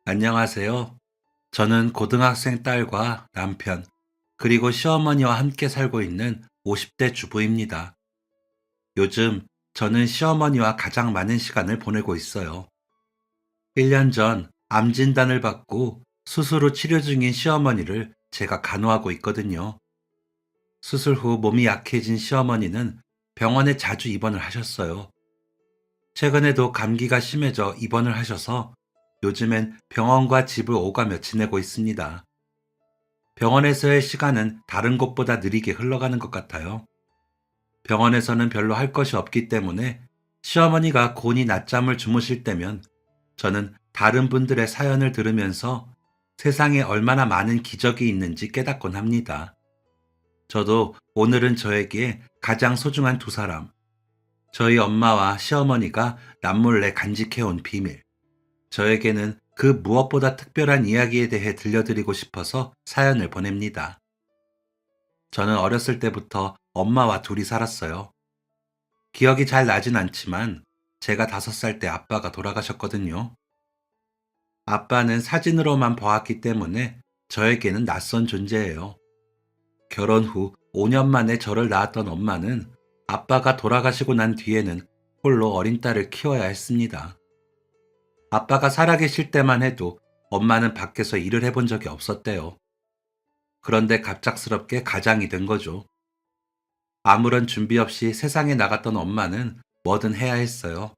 안녕하세요. 저는 고등학생 딸과 남편, 그리고 시어머니와 함께 살고 있는 50대 주부입니다. 요즘 저는 시어머니와 가장 많은 시간을 보내고 있어요. 1년 전 암 진단을 받고 수술 후 치료 중인 시어머니를 제가 간호하고 있거든요. 수술 후 몸이 약해진 시어머니는 병원에 자주 입원을 하셨어요. 최근에도 감기가 심해져 입원을 하셔서 요즘엔 병원과 집을 오가며 지내고 있습니다. 병원에서의 시간은 다른 곳보다 느리게 흘러가는 것 같아요. 병원에서는 별로 할 것이 없기 때문에 시어머니가 곤히 낮잠을 주무실 때면 저는 다른 분들의 사연을 들으면서 세상에 얼마나 많은 기적이 있는지 깨닫곤 합니다. 저도 오늘은 저에게 가장 소중한 두 사람, 저희 엄마와 시어머니가 남몰래 간직해온 비밀, 저에게는 그 무엇보다 특별한 이야기에 대해 들려드리고 싶어서 사연을 보냅니다. 저는 어렸을 때부터 엄마와 둘이 살았어요. 기억이 잘 나진 않지만 제가 5살 때 아빠가 돌아가셨거든요. 아빠는 사진으로만 보았기 때문에 저에게는 낯선 존재예요. 결혼 후 5년 만에 저를 낳았던 엄마는 아빠가 돌아가시고 난 뒤에는 홀로 어린 딸을 키워야 했습니다. 아빠가 살아계실 때만 해도 엄마는 밖에서 일을 해본 적이 없었대요. 그런데 갑작스럽게 가장이 된 거죠. 아무런 준비 없이 세상에 나갔던 엄마는 뭐든 해야 했어요.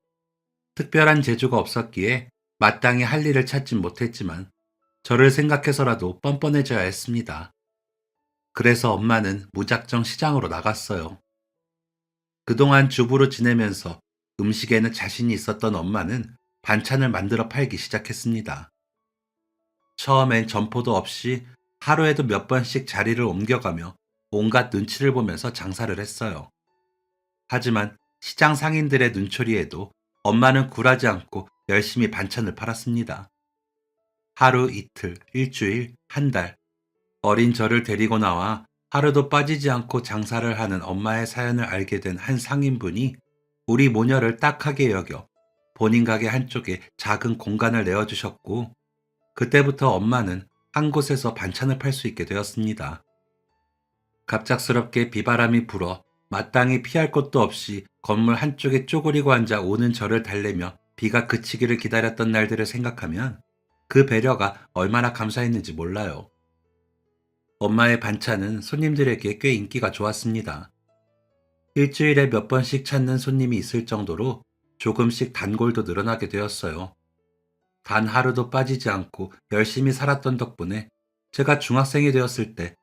특별한 재주가 없었기에 마땅히 할 일을 찾진 못했지만 저를 생각해서라도 뻔뻔해져야 했습니다. 그래서 엄마는 무작정 시장으로 나갔어요. 그동안 주부로 지내면서 음식에는 자신이 있었던 엄마는 반찬을 만들어 팔기 시작했습니다. 처음엔 점포도 없이 하루에도 몇 번씩 자리를 옮겨가며 온갖 눈치를 보면서 장사를 했어요. 하지만 시장 상인들의 눈초리에도 엄마는 굴하지 않고 열심히 반찬을 팔았습니다. 하루 이틀, 일주일, 한 달, 어린 저를 데리고 나와 하루도 빠지지 않고 장사를 하는 엄마의 사연을 알게 된 한 상인분이 우리 모녀를 딱하게 여겨 본인 가게 한쪽에 작은 공간을 내어주셨고, 그때부터 엄마는 한 곳에서 반찬을 팔 수 있게 되었습니다. 갑작스럽게 비바람이 불어 마땅히 피할 곳도 없이 건물 한쪽에 쪼그리고 앉아 오는 저를 달래며 비가 그치기를 기다렸던 날들을 생각하면 그 배려가 얼마나 감사했는지 몰라요. 엄마의 반찬은 손님들에게 꽤 인기가 좋았습니다. 일주일에 몇 번씩 찾는 손님이 있을 정도로 조금씩 단골도 늘어나게 되었어요. 단 하루도 빠지지 않고 열심히 살았던 덕분에 제가 중학생이 되었을 때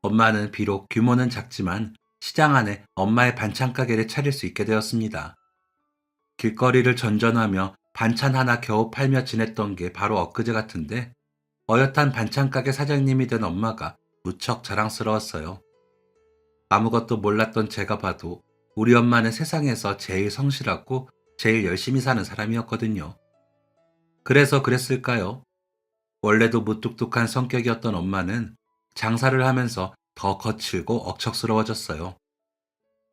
엄마는 비록 규모는 작지만 시장 안에 엄마의 반찬 가게를 차릴 수 있게 되었습니다. 길거리를 전전하며 반찬 하나 겨우 팔며 지냈던 게 바로 엊그제 같은데 어엿한 반찬 가게 사장님이 된 엄마가 무척 자랑스러웠어요. 아무것도 몰랐던 제가 봐도 우리 엄마는 세상에서 제일 성실하고 제일 열심히 사는 사람이었거든요. 그래서 그랬을까요? 원래도 무뚝뚝한 성격이었던 엄마는 장사를 하면서 더 거칠고 억척스러워졌어요.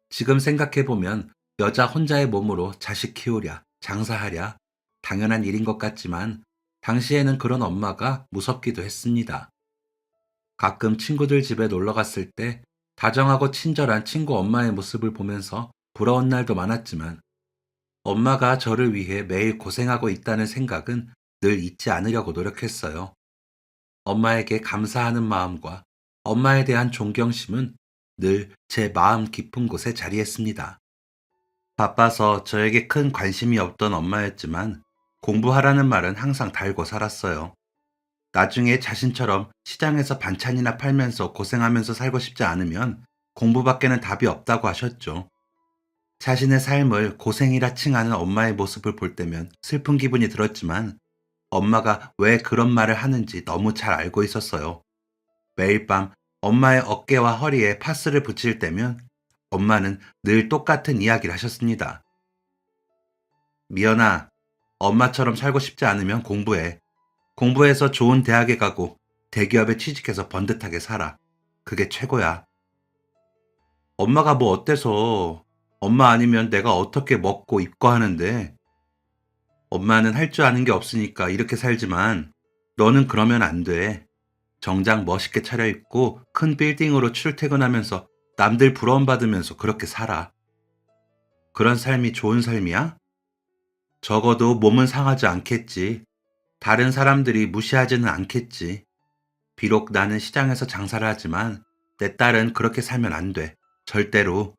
지금 생각해보면 여자 혼자의 몸으로 자식 키우랴, 장사하랴, 당연한 일인 것 같지만 당시에는 그런 엄마가 무섭기도 했습니다. 가끔 친구들 집에 놀러 갔을 때 다정하고 친절한 친구 엄마의 모습을 보면서 부러운 날도 많았지만 엄마가 저를 위해 매일 고생하고 있다는 생각은 늘 잊지 않으려고 노력했어요. 엄마에게 감사하는 마음과 엄마에 대한 존경심은 늘 제 마음 깊은 곳에 자리했습니다. 바빠서 저에게 큰 관심이 없던 엄마였지만 공부하라는 말은 항상 달고 살았어요. 나중에 자신처럼 시장에서 반찬이나 팔면서 고생하면서 살고 싶지 않으면 공부밖에는 답이 없다고 하셨죠. 자신의 삶을 고생이라 칭하는 엄마의 모습을 볼 때면 슬픈 기분이 들었지만 엄마가 왜 그런 말을 하는지 너무 잘 알고 있었어요. 매일 밤 엄마의 어깨와 허리에 파스를 붙일 때면 엄마는 늘 똑같은 이야기를 하셨습니다. 미연아, 엄마처럼 살고 싶지 않으면 공부해. 공부해서 좋은 대학에 가고 대기업에 취직해서 번듯하게 살아. 그게 최고야. 엄마가 뭐 어때서 엄마 아니면 내가 어떻게 먹고 입고 하는데 엄마는 할 줄 아는 게 없으니까 이렇게 살지만 너는 그러면 안 돼. 정장 멋있게 차려입고 큰 빌딩으로 출퇴근하면서 남들 부러움받으면서 그렇게 살아. 그런 삶이 좋은 삶이야? 적어도 몸은 상하지 않겠지. 다른 사람들이 무시하지는 않겠지. 비록 나는 시장에서 장사를 하지만 내 딸은 그렇게 살면 안 돼. 절대로.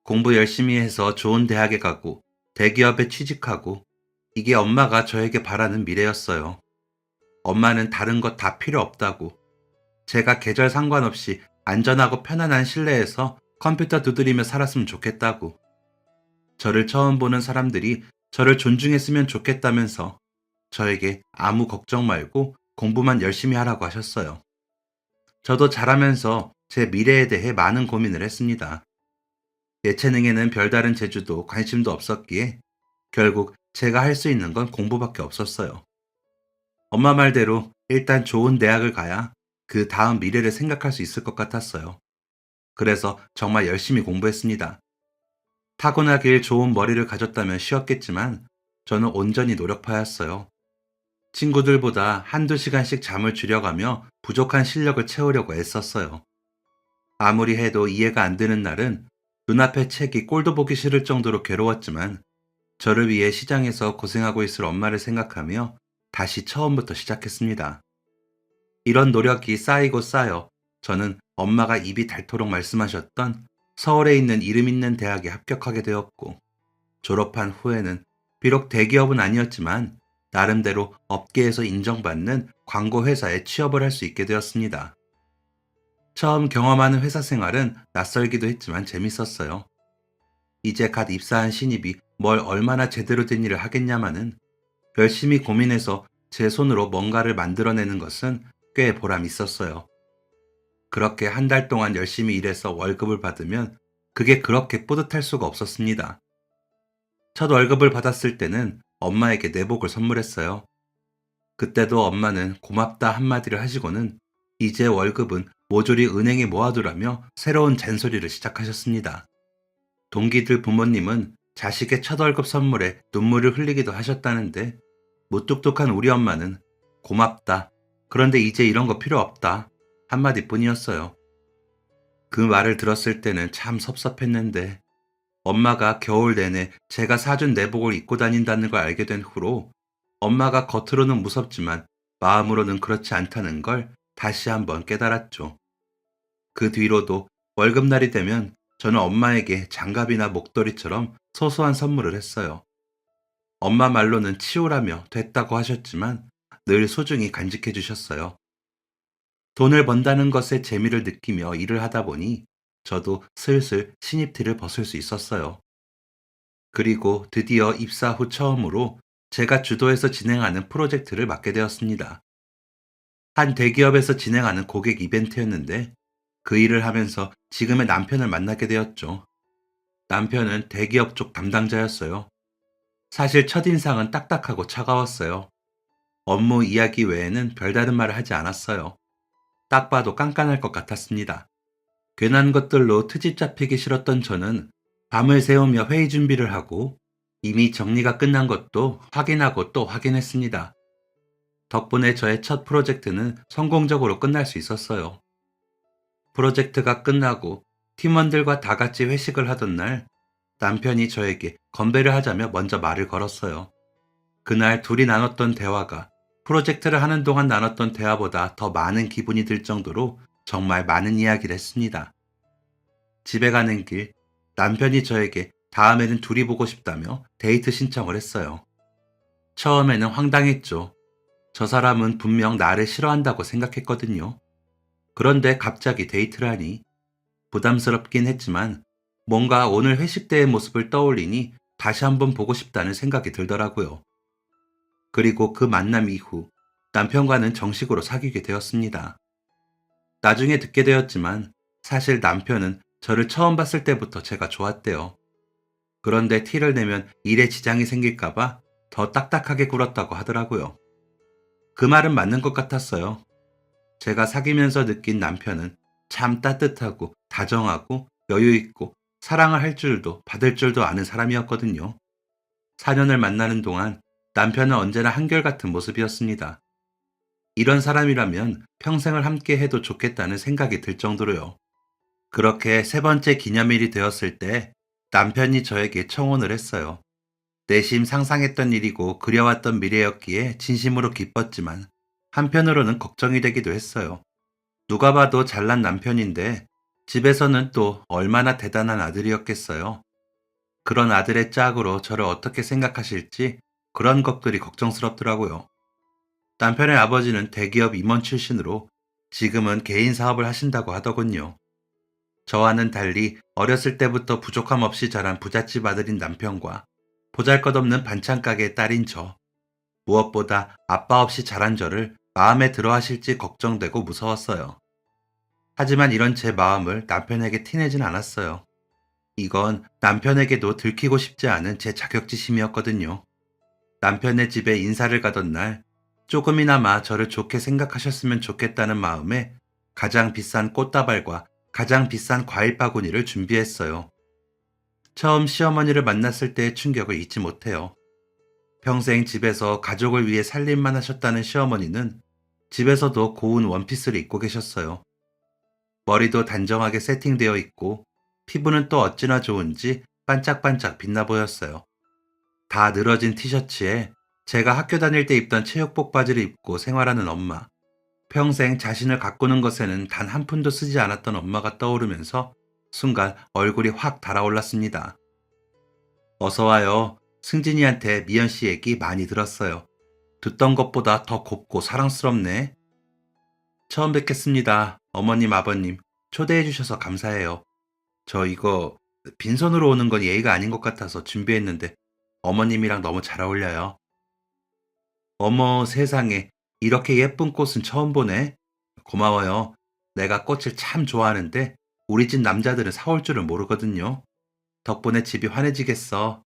공부 열심히 해서 좋은 대학에 가고 대기업에 취직하고 이게 엄마가 저에게 바라는 미래였어요. 엄마는 다른 것 다 필요 없다고. 제가 계절 상관없이 안전하고 편안한 실내에서 컴퓨터 두드리며 살았으면 좋겠다고. 저를 처음 보는 사람들이 저를 존중했으면 좋겠다면서 저에게 아무 걱정 말고 공부만 열심히 하라고 하셨어요. 저도 자라면서 제 미래에 대해 많은 고민을 했습니다. 예체능에는 별다른 재주도 관심도 없었기에 결국 제가 할 수 있는 건 공부밖에 없었어요. 엄마 말대로 일단 좋은 대학을 가야 그 다음 미래를 생각할 수 있을 것 같았어요. 그래서 정말 열심히 공부했습니다. 타고나길 좋은 머리를 가졌다면 쉬웠겠지만 저는 온전히 노력파였어요. 친구들보다 한두 시간씩 잠을 줄여가며 부족한 실력을 채우려고 애썼어요. 아무리 해도 이해가 안 되는 날은 눈앞의 책이 꼴도 보기 싫을 정도로 괴로웠지만 저를 위해 시장에서 고생하고 있을 엄마를 생각하며 다시 처음부터 시작했습니다. 이런 노력이 쌓이고 쌓여 저는 엄마가 입이 닳도록 말씀하셨던 서울에 있는 이름 있는 대학에 합격하게 되었고 졸업한 후에는 비록 대기업은 아니었지만 나름대로 업계에서 인정받는 광고 회사에 취업을 할 수 있게 되었습니다. 처음 경험하는 회사 생활은 낯설기도 했지만 재밌었어요. 이제 갓 입사한 신입이 뭘 얼마나 제대로 된 일을 하겠냐마는 열심히 고민해서 제 손으로 뭔가를 만들어내는 것은 꽤 보람 있었어요. 그렇게 한 달 동안 열심히 일해서 월급을 받으면 그게 그렇게 뿌듯할 수가 없었습니다. 첫 월급을 받았을 때는 엄마에게 내복을 선물했어요. 그때도 엄마는 고맙다 한마디를 하시고는 이제 월급은 모조리 은행에 모아두라며 새로운 잔소리를 시작하셨습니다. 동기들 부모님은 자식의 첫 월급 선물에 눈물을 흘리기도 하셨다는데 무뚝뚝한 우리 엄마는 고맙다. 그런데 이제 이런 거 필요 없다. 한마디뿐이었어요. 그 말을 들었을 때는 참 섭섭했는데 엄마가 겨울 내내 제가 사준 내복을 입고 다닌다는 걸 알게 된 후로 엄마가 겉으로는 무섭지만 마음으로는 그렇지 않다는 걸 다시 한번 깨달았죠. 그 뒤로도 월급날이 되면 저는 엄마에게 장갑이나 목도리처럼 소소한 선물을 했어요. 엄마 말로는 치우라며 됐다고 하셨지만 늘 소중히 간직해 주셨어요. 돈을 번다는 것에 재미를 느끼며 일을 하다 보니 저도 슬슬 신입티를 벗을 수 있었어요. 그리고 드디어 입사 후 처음으로 제가 주도해서 진행하는 프로젝트를 맡게 되었습니다. 한 대기업에서 진행하는 고객 이벤트였는데 그 일을 하면서 지금의 남편을 만나게 되었죠. 남편은 대기업 쪽 담당자였어요. 사실 첫인상은 딱딱하고 차가웠어요. 업무 이야기 외에는 별다른 말을 하지 않았어요. 딱 봐도 깐깐할 것 같았습니다. 괜한 것들로 트집 잡히기 싫었던 저는 밤을 새우며 회의 준비를 하고 이미 정리가 끝난 것도 확인하고 또 확인했습니다. 덕분에 저의 첫 프로젝트는 성공적으로 끝날 수 있었어요. 프로젝트가 끝나고 팀원들과 다 같이 회식을 하던 날 남편이 저에게 건배를 하자며 먼저 말을 걸었어요. 그날 둘이 나눴던 대화가 프로젝트를 하는 동안 나눴던 대화보다 더 많은 기분이 들 정도로 정말 많은 이야기를 했습니다. 집에 가는 길 남편이 저에게 다음에는 둘이 보고 싶다며 데이트 신청을 했어요. 처음에는 황당했죠. 저 사람은 분명 나를 싫어한다고 생각했거든요. 그런데 갑자기 데이트를 하니 부담스럽긴 했지만 뭔가 오늘 회식 때의 모습을 떠올리니 다시 한번 보고 싶다는 생각이 들더라고요. 그리고 그 만남 이후 남편과는 정식으로 사귀게 되었습니다. 나중에 듣게 되었지만 사실 남편은 저를 처음 봤을 때부터 제가 좋았대요. 그런데 티를 내면 일에 지장이 생길까봐 더 딱딱하게 굴었다고 하더라고요. 그 말은 맞는 것 같았어요. 제가 사귀면서 느낀 남편은 참 따뜻하고 다정하고 여유있고 사랑을 할 줄도 받을 줄도 아는 사람이었거든요. 4년을 만나는 동안 남편은 언제나 한결같은 모습이었습니다. 이런 사람이라면 평생을 함께 해도 좋겠다는 생각이 들 정도로요. 그렇게 세 번째 기념일이 되었을 때 남편이 저에게 청혼을 했어요. 내심 상상했던 일이고 그려왔던 미래였기에 진심으로 기뻤지만 한편으로는 걱정이 되기도 했어요. 누가 봐도 잘난 남편인데 집에서는 또 얼마나 대단한 아들이었겠어요. 그런 아들의 짝으로 저를 어떻게 생각하실지 그런 것들이 걱정스럽더라고요. 남편의 아버지는 대기업 임원 출신으로 지금은 개인 사업을 하신다고 하더군요. 저와는 달리 어렸을 때부터 부족함 없이 자란 부잣집 아들인 남편과 보잘것없는 반찬 가게 딸인 저, 무엇보다 아빠 없이 자란 저를 마음에 들어 하실지 걱정되고 무서웠어요. 하지만 이런 제 마음을 남편에게 티내진 않았어요. 이건 남편에게도 들키고 싶지 않은 제 자격지심이었거든요. 남편의 집에 인사를 가던 날 조금이나마 저를 좋게 생각하셨으면 좋겠다는 마음에 가장 비싼 꽃다발과 가장 비싼 과일 바구니를 준비했어요. 처음 시어머니를 만났을 때의 충격을 잊지 못해요. 평생 집에서 가족을 위해 살림만 하셨다는 시어머니는 집에서도 고운 원피스를 입고 계셨어요. 머리도 단정하게 세팅되어 있고 피부는 또 어찌나 좋은지 반짝반짝 빛나 보였어요. 다 늘어진 티셔츠에 제가 학교 다닐 때 입던 체육복 바지를 입고 생활하는 엄마. 평생 자신을 가꾸는 것에는 단 한 푼도 쓰지 않았던 엄마가 떠오르면서 순간 얼굴이 확 달아올랐습니다. 어서 와요. 승진이한테 미연 씨 얘기 많이 들었어요. 듣던 것보다 더 곱고 사랑스럽네. 처음 뵙겠습니다. 어머님, 아버님. 초대해 주셔서 감사해요. 저 이거 빈손으로 오는 건 예의가 아닌 것 같아서 준비했는데 어머님이랑 너무 잘 어울려요. 어머 세상에 이렇게 예쁜 꽃은 처음 보네. 고마워요. 내가 꽃을 참 좋아하는데 우리 집 남자들은 사올 줄은 모르거든요. 덕분에 집이 환해지겠어.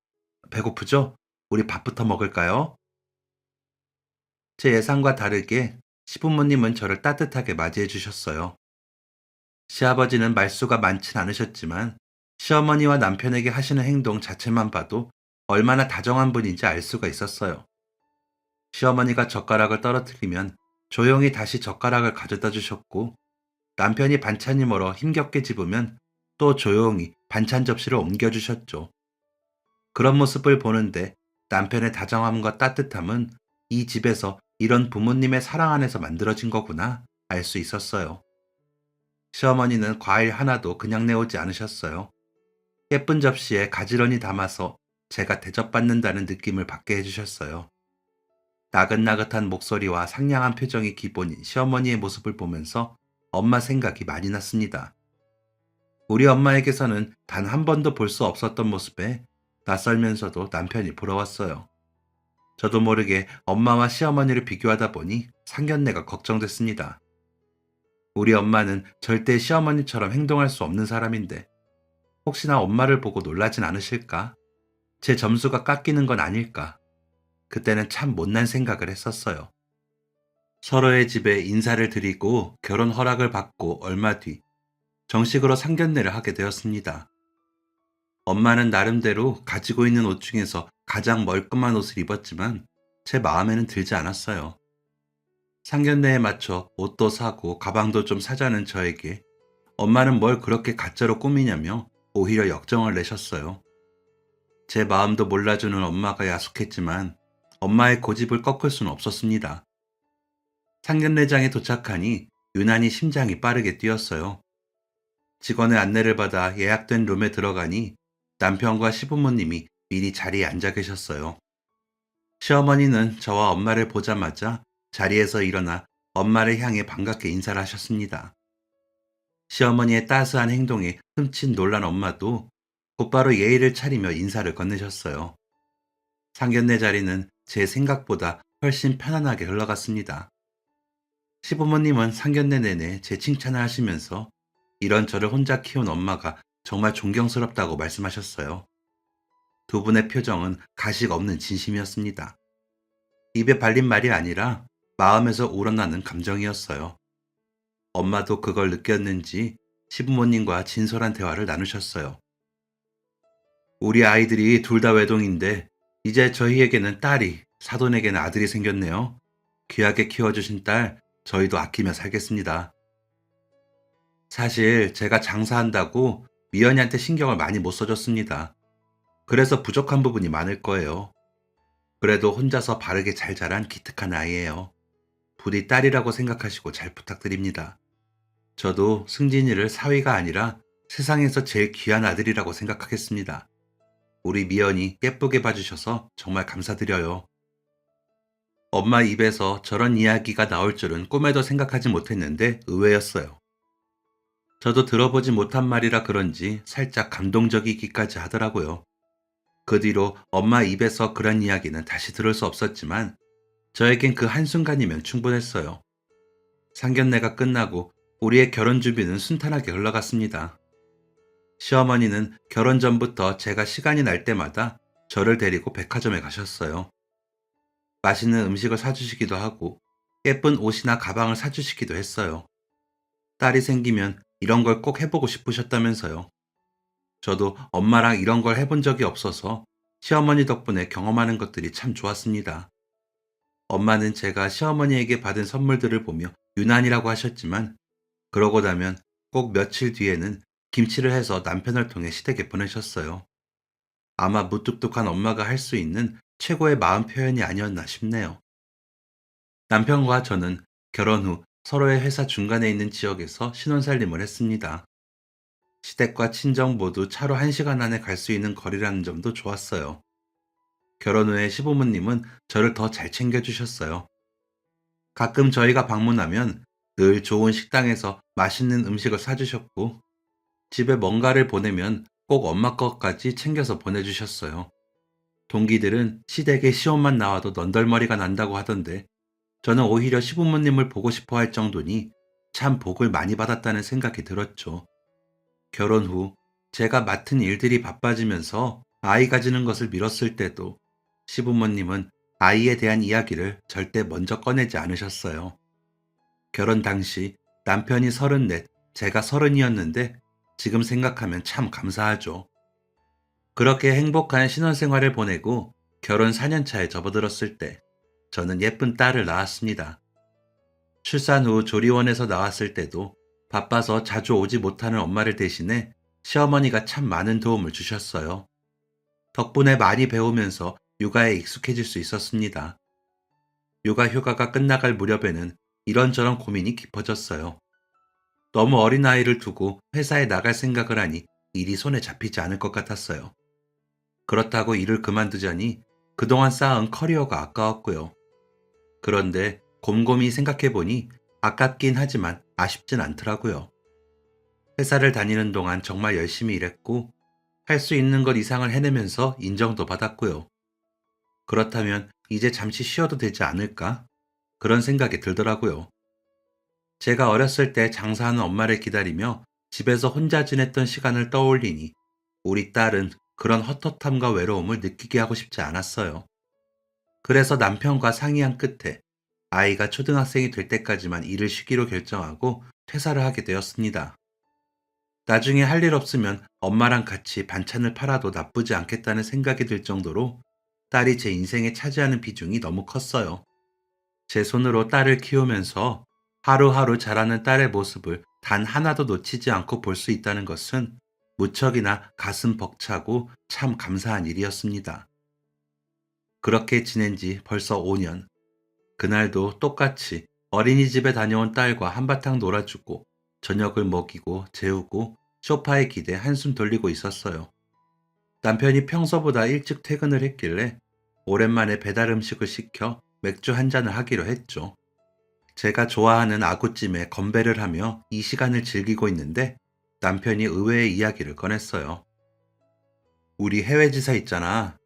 배고프죠? 우리 밥부터 먹을까요? 제 예상과 다르게 시부모님은 저를 따뜻하게 맞이해 주셨어요. 시아버지는 말수가 많진 않으셨지만 시어머니와 남편에게 하시는 행동 자체만 봐도 얼마나 다정한 분인지 알 수가 있었어요. 시어머니가 젓가락을 떨어뜨리면 조용히 다시 젓가락을 가져다 주셨고 남편이 반찬이 멀어 힘겹게 집으면 또 조용히 반찬 접시를 옮겨주셨죠. 그런 모습을 보는데 남편의 다정함과 따뜻함은 이 집에서 이런 부모님의 사랑 안에서 만들어진 거구나 알 수 있었어요. 시어머니는 과일 하나도 그냥 내오지 않으셨어요. 예쁜 접시에 가지런히 담아서 제가 대접받는다는 느낌을 받게 해주셨어요. 나긋나긋한 목소리와 상냥한 표정이 기본인 시어머니의 모습을 보면서 엄마 생각이 많이 났습니다. 우리 엄마에게서는 단 한 번도 볼 수 없었던 모습에 낯설면서도 남편이 부러웠어요. 저도 모르게 엄마와 시어머니를 비교하다 보니 상견례가 걱정됐습니다. 우리 엄마는 절대 시어머니처럼 행동할 수 없는 사람인데 혹시나 엄마를 보고 놀라진 않으실까? 제 점수가 깎이는 건 아닐까? 그때는 참 못난 생각을 했었어요. 서로의 집에 인사를 드리고 결혼 허락을 받고 얼마 뒤 정식으로 상견례를 하게 되었습니다. 엄마는 나름대로 가지고 있는 옷 중에서 가장 멀끔한 옷을 입었지만 제 마음에는 들지 않았어요. 상견례에 맞춰 옷도 사고 가방도 좀 사자는 저에게 엄마는 뭘 그렇게 가짜로 꾸미냐며 오히려 역정을 내셨어요. 제 마음도 몰라주는 엄마가 야속했지만 엄마의 고집을 꺾을 수는 없었습니다. 상견례장에 도착하니 유난히 심장이 빠르게 뛰었어요. 직원의 안내를 받아 예약된 룸에 들어가니 남편과 시부모님이 미리 자리에 앉아 계셨어요. 시어머니는 저와 엄마를 보자마자 자리에서 일어나 엄마를 향해 반갑게 인사를 하셨습니다. 시어머니의 따스한 행동에 흠칫 놀란 엄마도 곧바로 예의를 차리며 인사를 건네셨어요. 상견례 자리는 제 생각보다 훨씬 편안하게 흘러갔습니다. 시부모님은 상견례 내내 제 칭찬을 하시면서 이런 저를 혼자 키운 엄마가 정말 존경스럽다고 말씀하셨어요. 두 분의 표정은 가식 없는 진심이었습니다. 입에 발린 말이 아니라 마음에서 우러나는 감정이었어요. 엄마도 그걸 느꼈는지 시부모님과 진솔한 대화를 나누셨어요. 우리 아이들이 둘 다 외동인데 이제 저희에게는 딸이, 사돈에게는 아들이 생겼네요. 귀하게 키워주신 딸, 저희도 아끼며 살겠습니다. 사실 제가 장사한다고 미연이한테 신경을 많이 못 써줬습니다. 그래서 부족한 부분이 많을 거예요. 그래도 혼자서 바르게 잘 자란 기특한 아이예요. 부디 딸이라고 생각하시고 잘 부탁드립니다. 저도 승진이를 사위가 아니라 세상에서 제일 귀한 아들이라고 생각하겠습니다. 우리 미연이 예쁘게 봐주셔서 정말 감사드려요. 엄마 입에서 저런 이야기가 나올 줄은 꿈에도 생각하지 못했는데 의외였어요. 저도 들어보지 못한 말이라 그런지 살짝 감동적이기까지 하더라고요. 그 뒤로 엄마 입에서 그런 이야기는 다시 들을 수 없었지만 저에겐 그 한순간이면 충분했어요. 상견례가 끝나고 우리의 결혼 준비는 순탄하게 흘러갔습니다. 시어머니는 결혼 전부터 제가 시간이 날 때마다 저를 데리고 백화점에 가셨어요. 맛있는 음식을 사주시기도 하고 예쁜 옷이나 가방을 사주시기도 했어요. 딸이 생기면 이런 걸 꼭 해보고 싶으셨다면서요. 저도 엄마랑 이런 걸 해본 적이 없어서 시어머니 덕분에 경험하는 것들이 참 좋았습니다. 엄마는 제가 시어머니에게 받은 선물들을 보며 유난이라고 하셨지만 그러고 나면 꼭 며칠 뒤에는 김치를 해서 남편을 통해 시댁에 보내셨어요. 아마 무뚝뚝한 엄마가 할 수 있는 최고의 마음 표현이 아니었나 싶네요. 남편과 저는 결혼 후 서로의 회사 중간에 있는 지역에서 신혼살림을 했습니다. 시댁과 친정 모두 차로 1시간 안에 갈 수 있는 거리라는 점도 좋았어요. 결혼 후에 시부모님은 저를 더 잘 챙겨주셨어요. 가끔 저희가 방문하면 늘 좋은 식당에서 맛있는 음식을 사주셨고, 집에 뭔가를 보내면 꼭 엄마 것까지 챙겨서 보내주셨어요. 동기들은 시댁에 시험만 나와도 넌덜머리가 난다고 하던데, 저는 오히려 시부모님을 보고 싶어 할 정도니 참 복을 많이 받았다는 생각이 들었죠. 결혼 후 제가 맡은 일들이 바빠지면서 아이 가지는 것을 미뤘을 때도 시부모님은 아이에 대한 이야기를 절대 먼저 꺼내지 않으셨어요. 결혼 당시 남편이 34, 제가 30이었는데 지금 생각하면 참 감사하죠. 그렇게 행복한 신혼생활을 보내고 결혼 4년 차에 접어들었을 때 저는 예쁜 딸을 낳았습니다. 출산 후 조리원에서 나왔을 때도 바빠서 자주 오지 못하는 엄마를 대신해 시어머니가 참 많은 도움을 주셨어요. 덕분에 많이 배우면서 육아에 익숙해질 수 있었습니다. 육아 휴가가 끝나갈 무렵에는 이런저런 고민이 깊어졌어요. 너무 어린 아이를 두고 회사에 나갈 생각을 하니 일이 손에 잡히지 않을 것 같았어요. 그렇다고 일을 그만두자니 그동안 쌓은 커리어가 아까웠고요. 그런데 곰곰이 생각해보니 아깝긴 하지만 아쉽진 않더라고요. 회사를 다니는 동안 정말 열심히 일했고 할 수 있는 것 이상을 해내면서 인정도 받았고요. 그렇다면 이제 잠시 쉬어도 되지 않을까? 그런 생각이 들더라고요. 제가 어렸을 때 장사하는 엄마를 기다리며 집에서 혼자 지냈던 시간을 떠올리니 우리 딸은 그런 헛헛함과 외로움을 느끼게 하고 싶지 않았어요. 그래서 남편과 상의한 끝에 아이가 초등학생이 될 때까지만 일을 쉬기로 결정하고 퇴사를 하게 되었습니다. 나중에 할 일 없으면 엄마랑 같이 반찬을 팔아도 나쁘지 않겠다는 생각이 들 정도로 딸이 제 인생에 차지하는 비중이 너무 컸어요. 제 손으로 딸을 키우면서 하루하루 자라는 딸의 모습을 단 하나도 놓치지 않고 볼 수 있다는 것은 무척이나 가슴 벅차고 참 감사한 일이었습니다. 그렇게 지낸 지 벌써 5년. 그날도 똑같이 어린이집에 다녀온 딸과 한바탕 놀아주고 저녁을 먹이고 재우고 소파에 기대 한숨 돌리고 있었어요. 남편이 평소보다 일찍 퇴근을 했길래 오랜만에 배달 음식을 시켜 맥주 한 잔을 하기로 했죠. 제가 좋아하는 아구찜에 건배를 하며 이 시간을 즐기고 있는데 남편이 의외의 이야기를 꺼냈어요. 우리 해외 지사 있잖아.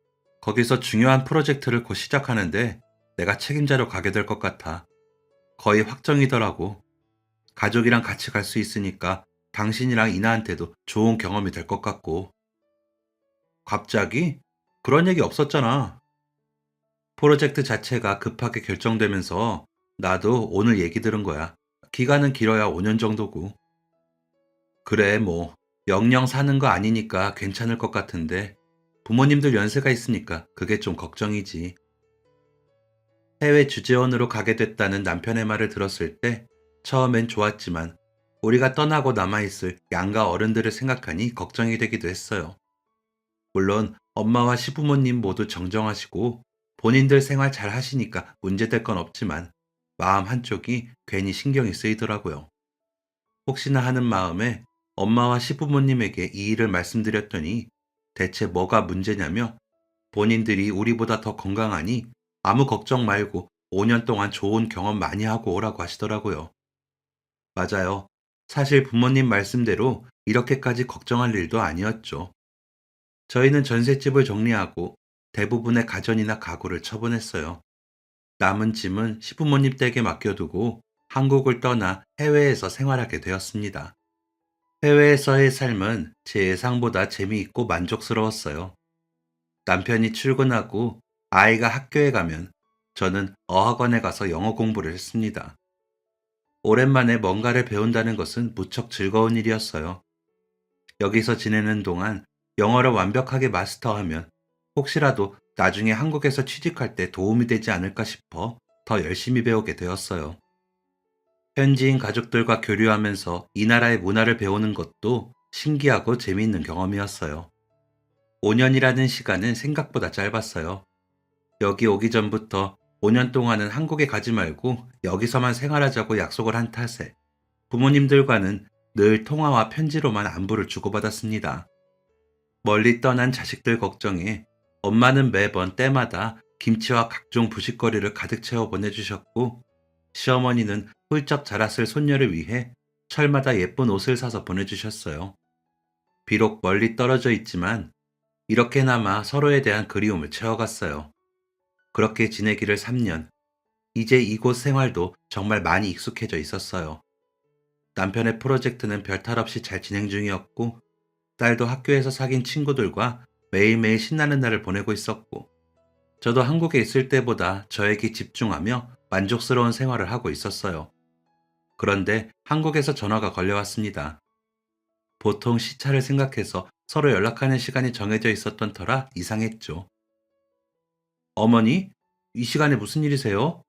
거기서 중요한 프로젝트를 곧 시작하는데 내가 책임자로 가게 될 것 같아. 거의 확정이더라고. 가족이랑 같이 갈 수 있으니까 당신이랑 이나한테도 좋은 경험이 될 것 같고. 갑자기? 그런 얘기 없었잖아. 프로젝트 자체가 급하게 결정되면서 나도 오늘 얘기 들은 거야. 기간은 길어야 5년 정도고. 그래, 뭐, 영영 사는 거 아니니까 괜찮을 것 같은데, 부모님들 연세가 있으니까 그게 좀 걱정이지. 해외 주재원으로 가게 됐다는 남편의 말을 들었을 때 처음엔 좋았지만 우리가 떠나고 남아있을 양가 어른들을 생각하니 걱정이 되기도 했어요. 물론 엄마와 시부모님 모두 정정하시고 본인들 생활 잘 하시니까 문제될 건 없지만 마음 한쪽이 괜히 신경이 쓰이더라고요. 혹시나 하는 마음에 엄마와 시부모님에게 이 일을 말씀드렸더니 대체 뭐가 문제냐며 본인들이 우리보다 더 건강하니 아무 걱정 말고 5년 동안 좋은 경험 많이 하고 오라고 하시더라고요. 맞아요. 사실 부모님 말씀대로 이렇게까지 걱정할 일도 아니었죠. 저희는 전셋집을 정리하고 대부분의 가전이나 가구를 처분했어요. 남은 짐은 시부모님 댁에 맡겨두고 한국을 떠나 해외에서 생활하게 되었습니다. 해외에서의 삶은 제 예상보다 재미있고 만족스러웠어요. 남편이 출근하고 아이가 학교에 가면 저는 어학원에 가서 영어 공부를 했습니다. 오랜만에 뭔가를 배운다는 것은 무척 즐거운 일이었어요. 여기서 지내는 동안 영어를 완벽하게 마스터하면 혹시라도 나중에 한국에서 취직할 때 도움이 되지 않을까 싶어 더 열심히 배우게 되었어요. 현지인 가족들과 교류하면서 이 나라의 문화를 배우는 것도 신기하고 재미있는 경험이었어요. 5년이라는 시간은 생각보다 짧았어요. 여기 오기 전부터 5년 동안은 한국에 가지 말고 여기서만 생활하자고 약속을 한 탓에 부모님들과는 늘 통화와 편지로만 안부를 주고받았습니다. 멀리 떠난 자식들 걱정에 엄마는 매번 때마다 김치와 각종 부식거리를 가득 채워 보내주셨고, 시어머니는 훌쩍 자랐을 손녀를 위해 철마다 예쁜 옷을 사서 보내주셨어요. 비록 멀리 떨어져 있지만 이렇게나마 서로에 대한 그리움을 채워갔어요. 그렇게 지내기를 3년, 이제 이곳 생활도 정말 많이 익숙해져 있었어요. 남편의 프로젝트는 별탈 없이 잘 진행 중이었고, 딸도 학교에서 사귄 친구들과 매일매일 신나는 날을 보내고 있었고, 저도 한국에 있을 때보다 저에게 집중하며 만족스러운 생활을 하고 있었어요. 그런데 한국에서 전화가 걸려왔습니다. 보통 시차를 생각해서 서로 연락하는 시간이 정해져 있었던 터라 이상했죠. 어머니, 이 시간에 무슨 일이세요?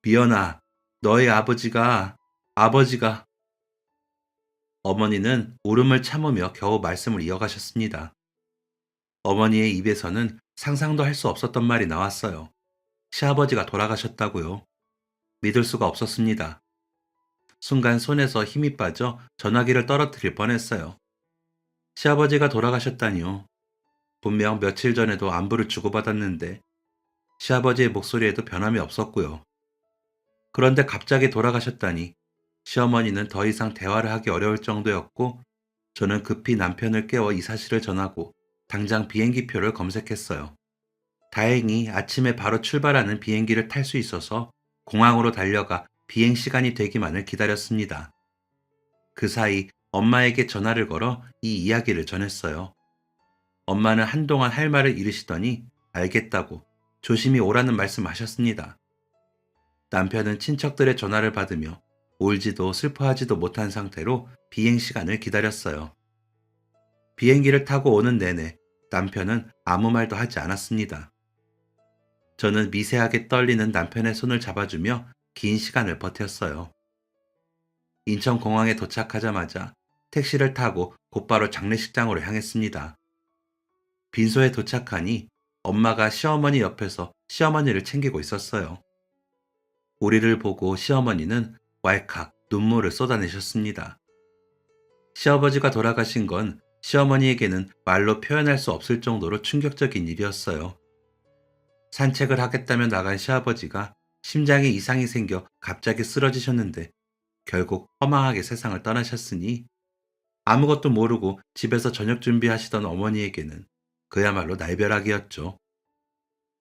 미연아, 너의 아버지가, 어머니는 울음을 참으며 겨우 말씀을 이어가셨습니다. 어머니의 입에서는 상상도 할 수 없었던 말이 나왔어요. 시아버지가 돌아가셨다고요. 믿을 수가 없었습니다. 순간 손에서 힘이 빠져 전화기를 떨어뜨릴 뻔했어요. 시아버지가 돌아가셨다니요. 분명 며칠 전에도 안부를 주고받았는데 시아버지의 목소리에도 변함이 없었고요. 그런데 갑자기 돌아가셨다니 시어머니는 더 이상 대화를 하기 어려울 정도였고, 저는 급히 남편을 깨워 이 사실을 전하고 당장 비행기표를 검색했어요. 다행히 아침에 바로 출발하는 비행기를 탈 수 있어서 공항으로 달려가 비행 시간이 되기만을 기다렸습니다. 그 사이 엄마에게 전화를 걸어 이 이야기를 전했어요. 엄마는 한동안 할 말을 잃으시더니 알겠다고 조심히 오라는 말씀하셨습니다. 남편은 친척들의 전화를 받으며 울지도 슬퍼하지도 못한 상태로 비행 시간을 기다렸어요. 비행기를 타고 오는 내내 남편은 아무 말도 하지 않았습니다. 저는 미세하게 떨리는 남편의 손을 잡아주며 긴 시간을 버텼어요. 인천공항에 도착하자마자 택시를 타고 곧바로 장례식장으로 향했습니다. 빈소에 도착하니 엄마가 시어머니 옆에서 시어머니를 챙기고 있었어요. 우리를 보고 시어머니는 왈칵 눈물을 쏟아내셨습니다. 시아버지가 돌아가신 건 시어머니에게는 말로 표현할 수 없을 정도로 충격적인 일이었어요. 산책을 하겠다며 나간 시아버지가 심장에 이상이 생겨 갑자기 쓰러지셨는데 결국 허망하게 세상을 떠나셨으니, 아무것도 모르고 집에서 저녁 준비하시던 어머니에게는 그야말로 날벼락이었죠.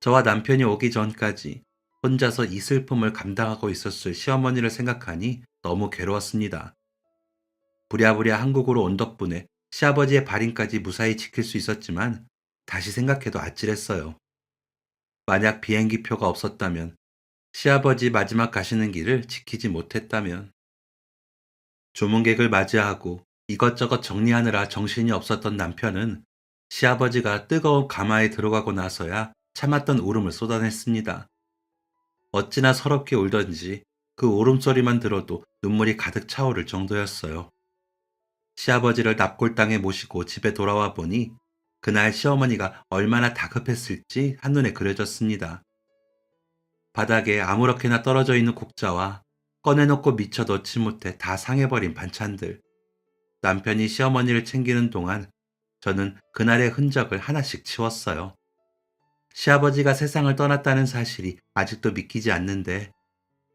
저와 남편이 오기 전까지 혼자서 이 슬픔을 감당하고 있었을 시어머니를 생각하니 너무 괴로웠습니다. 부랴부랴 한국으로 온 덕분에 시아버지의 발인까지 무사히 지킬 수 있었지만 다시 생각해도 아찔했어요. 만약 비행기 표가 없었다면, 시아버지 마지막 가시는 길을 지키지 못했다면, 조문객을 맞이하고 이것저것 정리하느라 정신이 없었던 남편은 시아버지가 뜨거운 가마에 들어가고 나서야 참았던 울음을 쏟아냈습니다. 어찌나 서럽게 울던지 그 울음소리만 들어도 눈물이 가득 차오를 정도였어요. 시아버지를 납골당에 모시고 집에 돌아와 보니 그날 시어머니가 얼마나 다급했을지 한눈에 그려졌습니다. 바닥에 아무렇게나 떨어져 있는 국자와 꺼내놓고 미처 넣지 못해 다 상해버린 반찬들. 남편이 시어머니를 챙기는 동안 저는 그날의 흔적을 하나씩 치웠어요. 시아버지가 세상을 떠났다는 사실이 아직도 믿기지 않는데,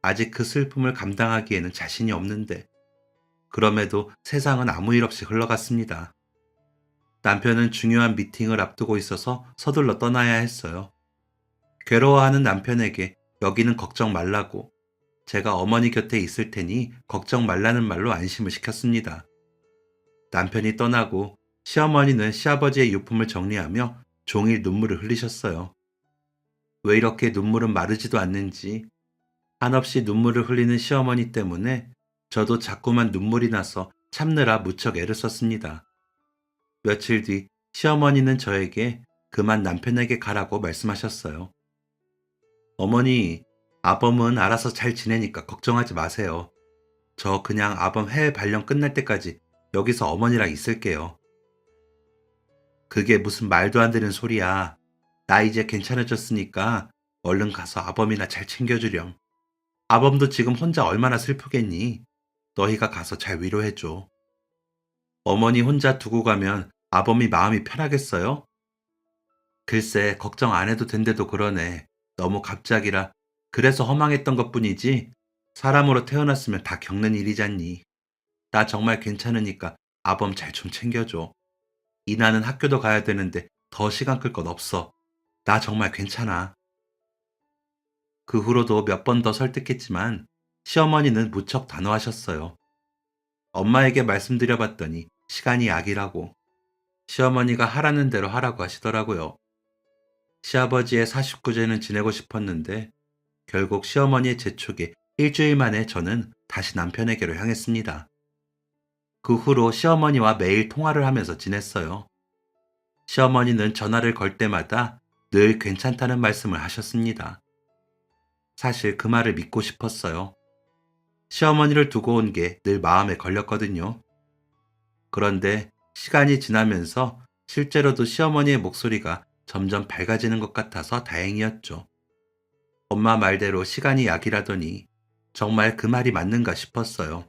아직 그 슬픔을 감당하기에는 자신이 없는데, 그럼에도 세상은 아무 일 없이 흘러갔습니다. 남편은 중요한 미팅을 앞두고 있어서 서둘러 떠나야 했어요. 괴로워하는 남편에게 여기는 걱정 말라고, 제가 어머니 곁에 있을 테니 걱정 말라는 말로 안심을 시켰습니다. 남편이 떠나고 시어머니는 시아버지의 유품을 정리하며 종일 눈물을 흘리셨어요. 왜 이렇게 눈물은 마르지도 않는지, 한없이 눈물을 흘리는 시어머니 때문에 저도 자꾸만 눈물이 나서 참느라 무척 애를 썼습니다. 며칠 뒤 시어머니는 저에게 그만 남편에게 가라고 말씀하셨어요. 어머니, 아범은 알아서 잘 지내니까 걱정하지 마세요. 저 그냥 아범 해외 발령 끝날 때까지 여기서 어머니랑 있을게요. 그게 무슨 말도 안 되는 소리야. 나 이제 괜찮아졌으니까 얼른 가서 아범이나 잘 챙겨주렴. 아범도 지금 혼자 얼마나 슬프겠니? 너희가 가서 잘 위로해줘. 어머니 혼자 두고 가면 아범이 마음이 편하겠어요? 글쎄, 걱정 안 해도 된대도 그러네. 너무 갑작이라. 그래서 허망했던 것뿐이지. 사람으로 태어났으면 다 겪는 일이잖니. 나 정말 괜찮으니까 아범 잘 좀 챙겨줘. 이나는 학교도 가야 되는데 더 시간 끌 것 없어. 나 정말 괜찮아. 그 후로도 몇 번 더 설득했지만 시어머니는 무척 단호하셨어요. 엄마에게 말씀드려봤더니 시간이 약이라고, 시어머니가 하라는 대로 하라고 하시더라고요. 시아버지의 49제는 지내고 싶었는데 결국 시어머니의 재촉에 일주일 만에 저는 다시 남편에게로 향했습니다. 그 후로 시어머니와 매일 통화를 하면서 지냈어요. 시어머니는 전화를 걸 때마다 늘 괜찮다는 말씀을 하셨습니다. 사실 그 말을 믿고 싶었어요. 시어머니를 두고 온 게 늘 마음에 걸렸거든요. 그런데 시간이 지나면서 실제로도 시어머니의 목소리가 점점 밝아지는 것 같아서 다행이었죠. 엄마 말대로 시간이 약이라더니 정말 그 말이 맞는가 싶었어요.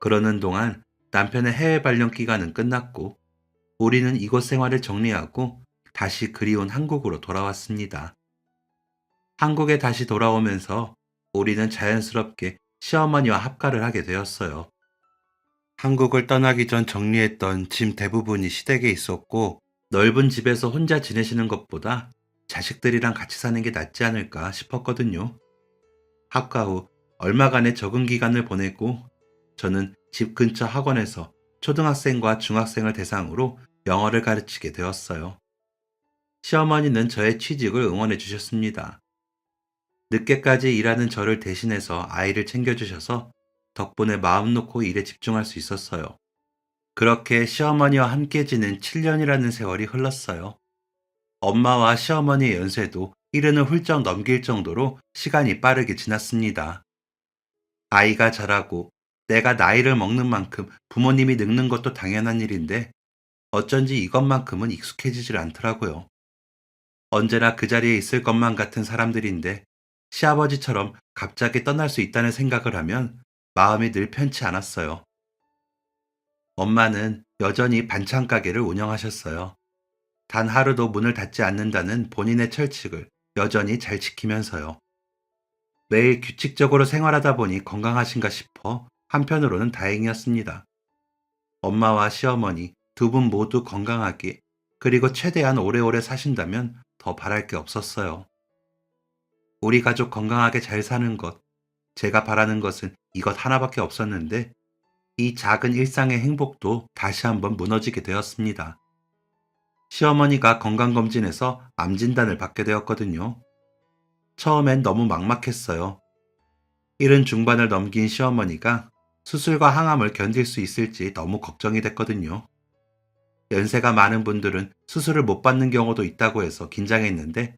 그러는 동안 남편의 해외 발령 기간은 끝났고 우리는 이곳 생활을 정리하고 다시 그리운 한국으로 돌아왔습니다. 한국에 다시 돌아오면서 우리는 자연스럽게 시어머니와 합가를 하게 되었어요. 한국을 떠나기 전 정리했던 짐 대부분이 시댁에 있었고, 넓은 집에서 혼자 지내시는 것보다 자식들이랑 같이 사는 게 낫지 않을까 싶었거든요. 합가 후 얼마간의 적응 기간을 보내고 저는 집 근처 학원에서 초등학생과 중학생을 대상으로 영어를 가르치게 되었어요. 시어머니는 저의 취직을 응원해 주셨습니다. 늦게까지 일하는 저를 대신해서 아이를 챙겨주셔서 덕분에 마음 놓고 일에 집중할 수 있었어요. 그렇게 시어머니와 함께 지낸 7년이라는 세월이 흘렀어요. 엄마와 시어머니의 연세도 70을 훌쩍 넘길 정도로 시간이 빠르게 지났습니다. 아이가 자라고 내가 나이를 먹는 만큼 부모님이 늙는 것도 당연한 일인데 어쩐지 이것만큼은 익숙해지질 않더라고요. 언제나 그 자리에 있을 것만 같은 사람들인데 시아버지처럼 갑자기 떠날 수 있다는 생각을 하면 마음이 늘 편치 않았어요. 엄마는 여전히 반찬 가게를 운영하셨어요. 단 하루도 문을 닫지 않는다는 본인의 철칙을 여전히 잘 지키면서요. 매일 규칙적으로 생활하다 보니 건강하신가 싶어 한편으로는 다행이었습니다. 엄마와 시어머니 두 분 모두 건강하게, 그리고 최대한 오래오래 사신다면 더 바랄 게 없었어요. 우리 가족 건강하게 잘 사는 것, 제가 바라는 것은 이것 하나밖에 없었는데 이 작은 일상의 행복도 다시 한번 무너지게 되었습니다. 시어머니가 건강검진에서 암 진단을 받게 되었거든요. 처음엔 너무 막막했어요. 일흔 중반을 넘긴 시어머니가 수술과 항암을 견딜 수 있을지 너무 걱정이 됐거든요. 연세가 많은 분들은 수술을 못 받는 경우도 있다고 해서 긴장했는데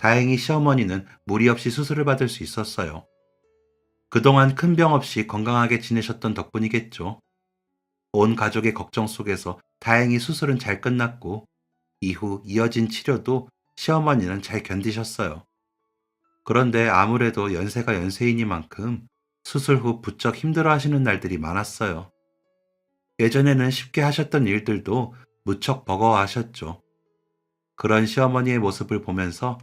다행히 시어머니는 무리 없이 수술을 받을 수 있었어요. 그동안 큰 병 없이 건강하게 지내셨던 덕분이겠죠. 온 가족의 걱정 속에서 다행히 수술은 잘 끝났고, 이후 이어진 치료도 시어머니는 잘 견디셨어요. 그런데 아무래도 연세가 연세이니만큼 수술 후 부쩍 힘들어 하시는 날들이 많았어요. 예전에는 쉽게 하셨던 일들도 무척 버거워하셨죠. 그런 시어머니의 모습을 보면서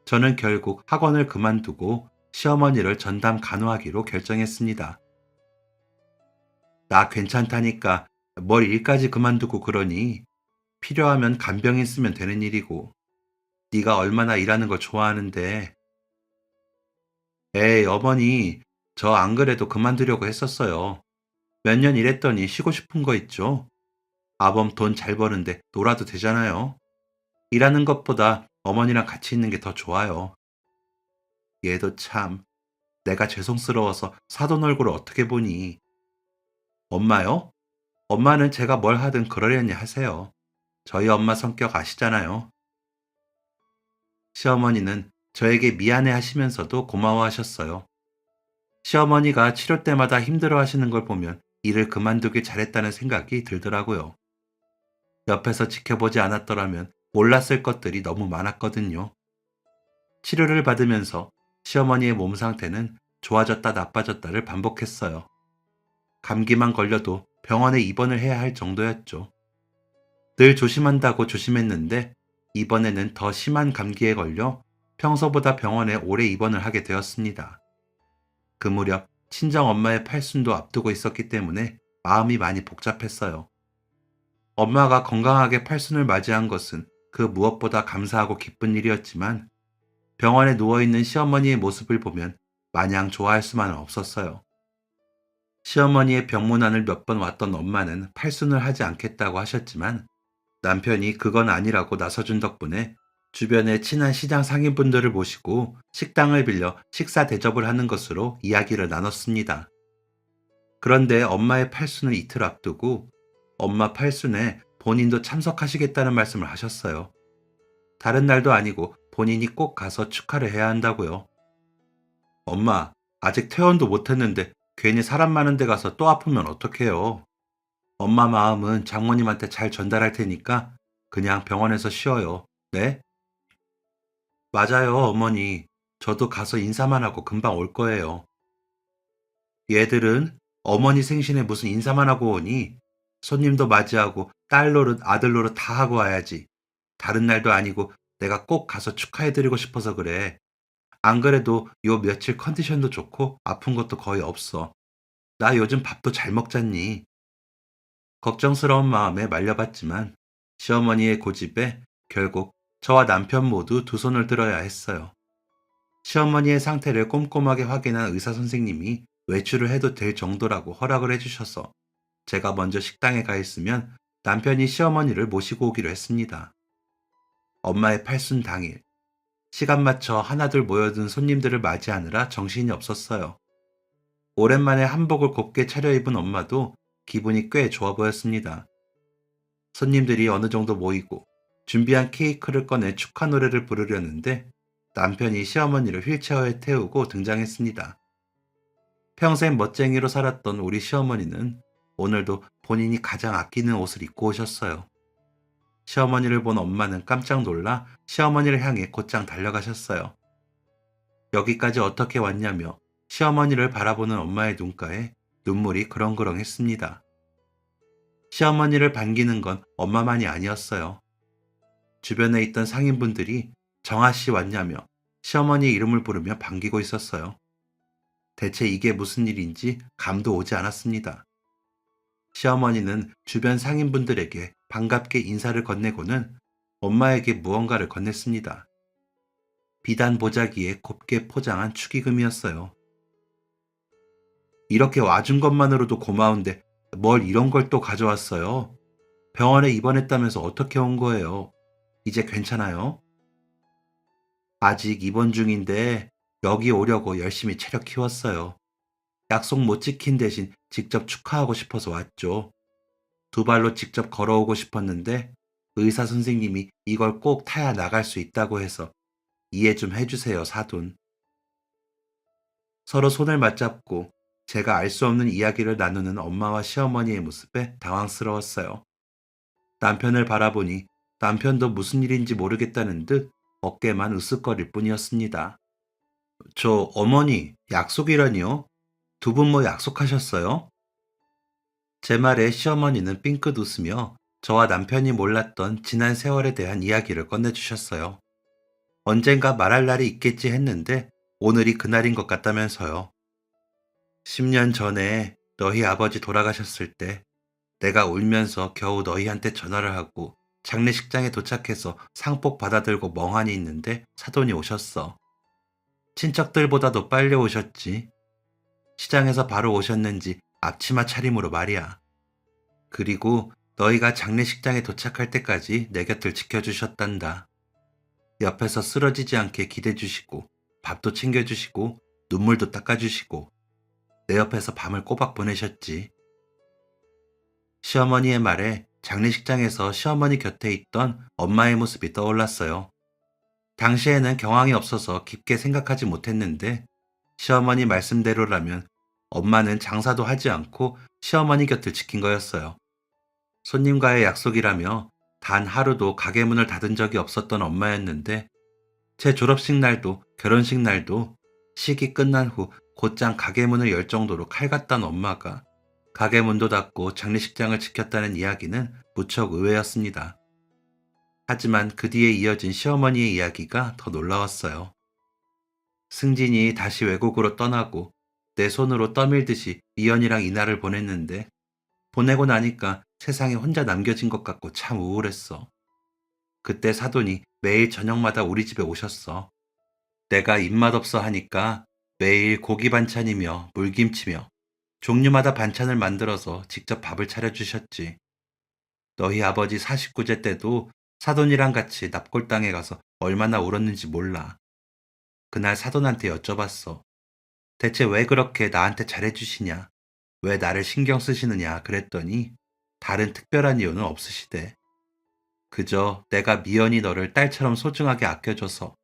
저는 결국 학원을 그만두고 시어머니를 전담 간호하기로 결정했습니다. 나 괜찮다니까 뭘 일까지 그만두고 그러니. 필요하면 간병인 쓰면 되는 일이고. 네가 얼마나 일하는 걸 좋아하는데. 에이, 어머니, 저 안 그래도 그만두려고 했었어요. 몇 년 일했더니 쉬고 싶은 거 있죠? 아범 돈 잘 버는데 놀아도 되잖아요. 일하는 것보다 어머니랑 같이 있는 게 더 좋아요. 얘도 참, 내가 죄송스러워서 사돈 얼굴을 어떻게 보니. 엄마요? 엄마는 제가 뭘 하든 그러려니 하세요. 저희 엄마 성격 아시잖아요. 시어머니는 저에게 미안해 하시면서도 고마워하셨어요. 시어머니가 치료 때마다 힘들어 하시는 걸 보면 일을 그만두길 잘했다는 생각이 들더라고요. 옆에서 지켜보지 않았더라면 몰랐을 것들이 너무 많았거든요. 치료를 받으면서 시어머니의 몸 상태는 좋아졌다 나빠졌다를 반복했어요. 감기만 걸려도 병원에 입원을 해야 할 정도였죠. 늘 조심한다고 조심했는데 이번에는 더 심한 감기에 걸려 평소보다 병원에 오래 입원을 하게 되었습니다. 그 무렵 친정 엄마의 팔순도 앞두고 있었기 때문에 마음이 많이 복잡했어요. 엄마가 건강하게 팔순을 맞이한 것은 그 무엇보다 감사하고 기쁜 일이었지만 병원에 누워있는 시어머니의 모습을 보면 마냥 좋아할 수만은 없었어요. 시어머니의 병문안을 몇 번 왔던 엄마는 팔순을 하지 않겠다고 하셨지만 남편이 그건 아니라고 나서준 덕분에 주변의 친한 시장 상인분들을 모시고 식당을 빌려 식사 대접을 하는 것으로 이야기를 나눴습니다. 그런데 엄마의 팔순을 이틀 앞두고 엄마 팔순에 본인도 참석하시겠다는 말씀을 하셨어요. 다른 날도 아니고 본인이 꼭 가서 축하를 해야 한다고요. 엄마, 아직 퇴원도 못했는데 괜히 사람 많은 데 가서 또 아프면 어떡해요. 엄마 마음은 장모님한테 잘 전달할 테니까 그냥 병원에서 쉬어요. 네? 맞아요, 어머니. 저도 가서 인사만 하고 금방 올 거예요. 얘들은 어머니 생신에 무슨 인사만 하고 오니? 손님도 맞이하고 딸 노릇, 아들 노릇 다 하고 와야지. 다른 날도 아니고 내가 꼭 가서 축하해드리고 싶어서 그래. 안 그래도 요 며칠 컨디션도 좋고 아픈 것도 거의 없어. 나 요즘 밥도 잘 먹잖니. 걱정스러운 마음에 말려봤지만 시어머니의 고집에 결국 저와 남편 모두 두 손을 들어야 했어요. 시어머니의 상태를 꼼꼼하게 확인한 의사 선생님이 외출을 해도 될 정도라고 허락을 해주셔서 제가 먼저 식당에 가 있으면 남편이 시어머니를 모시고 오기로 했습니다. 엄마의 팔순 당일, 시간 맞춰 하나둘 모여든 손님들을 맞이하느라 정신이 없었어요. 오랜만에 한복을 곱게 차려입은 엄마도 기분이 꽤 좋아 보였습니다. 손님들이 어느 정도 모이고 준비한 케이크를 꺼내 축하 노래를 부르려는데 남편이 시어머니를 휠체어에 태우고 등장했습니다. 평생 멋쟁이로 살았던 우리 시어머니는 오늘도 본인이 가장 아끼는 옷을 입고 오셨어요. 시어머니를 본 엄마는 깜짝 놀라 시어머니를 향해 곧장 달려가셨어요. 여기까지 어떻게 왔냐며 시어머니를 바라보는 엄마의 눈가에 눈물이 그렁그렁했습니다. 시어머니를 반기는 건 엄마만이 아니었어요. 주변에 있던 상인분들이 정아씨 왔냐며 시어머니 이름을 부르며 반기고 있었어요. 대체 이게 무슨 일인지 감도 오지 않았습니다. 시어머니는 주변 상인분들에게 반갑게 인사를 건네고는 엄마에게 무언가를 건넸습니다. 비단 보자기에 곱게 포장한 축의금이었어요. 이렇게 와준 것만으로도 고마운데 뭘 이런 걸 또 가져왔어요? 병원에 입원했다면서 어떻게 온 거예요? 이제 괜찮아요? 아직 입원 중인데 여기 오려고 열심히 체력 키웠어요. 약속 못 지킨 대신 직접 축하하고 싶어서 왔죠. 두 발로 직접 걸어오고 싶었는데 의사 선생님이 이걸 꼭 타야 나갈 수 있다고 해서 이해 좀 해주세요, 사돈. 서로 손을 맞잡고 제가 알 수 없는 이야기를 나누는 엄마와 시어머니의 모습에 당황스러웠어요. 남편을 바라보니 남편도 무슨 일인지 모르겠다는 듯 어깨만 으쓱거릴 뿐이었습니다. 저 어머니, 약속이라니요? 두 분 뭐 약속하셨어요? 제 말에 시어머니는 삥긋 웃으며 저와 남편이 몰랐던 지난 세월에 대한 이야기를 꺼내주셨어요. 언젠가 말할 날이 있겠지 했는데 오늘이 그날인 것 같다면서요. 10년 전에 너희 아버지 돌아가셨을 때 내가 울면서 겨우 너희한테 전화를 하고 장례식장에 도착해서 상복 받아들고 멍하니 있는데 사돈이 오셨어. 친척들보다도 빨리 오셨지. 시장에서 바로 오셨는지 앞치마 차림으로 말이야. 그리고 너희가 장례식장에 도착할 때까지 내 곁을 지켜주셨단다. 옆에서 쓰러지지 않게 기대주시고 밥도 챙겨주시고 눈물도 닦아주시고 내 옆에서 밤을 꼬박 보내셨지. 시어머니의 말에 장례식장에서 시어머니 곁에 있던 엄마의 모습이 떠올랐어요. 당시에는 경황이 없어서 깊게 생각하지 못했는데 시어머니 말씀대로라면 엄마는 장사도 하지 않고 시어머니 곁을 지킨 거였어요. 손님과의 약속이라며 단 하루도 가게 문을 닫은 적이 없었던 엄마였는데 제 졸업식 날도 결혼식 날도 식이 끝난 후 곧장 가게 문을 열 정도로 칼같던 엄마가 가게 문도 닫고 장례식장을 지켰다는 이야기는 무척 의외였습니다. 하지만 그 뒤에 이어진 시어머니의 이야기가 더 놀라웠어요. 승진이 다시 외국으로 떠나고 내 손으로 떠밀듯이 이연이랑 이날을 보냈는데 보내고 나니까 세상에 혼자 남겨진 것 같고 참 우울했어. 그때 사돈이 매일 저녁마다 우리 집에 오셨어. 내가 입맛 없어 하니까 매일 고기 반찬이며 물김치며 종류마다 반찬을 만들어서 직접 밥을 차려주셨지. 너희 아버지 49제 때도 사돈이랑 같이 납골당에 가서 얼마나 울었는지 몰라. 그날 사돈한테 여쭤봤어. 대체 왜 그렇게 나한테 잘해주시냐? 왜 나를 신경 쓰시느냐? 그랬더니 다른 특별한 이유는 없으시대. 그저 내가 미연이 너를 딸처럼 소중하게 아껴줘서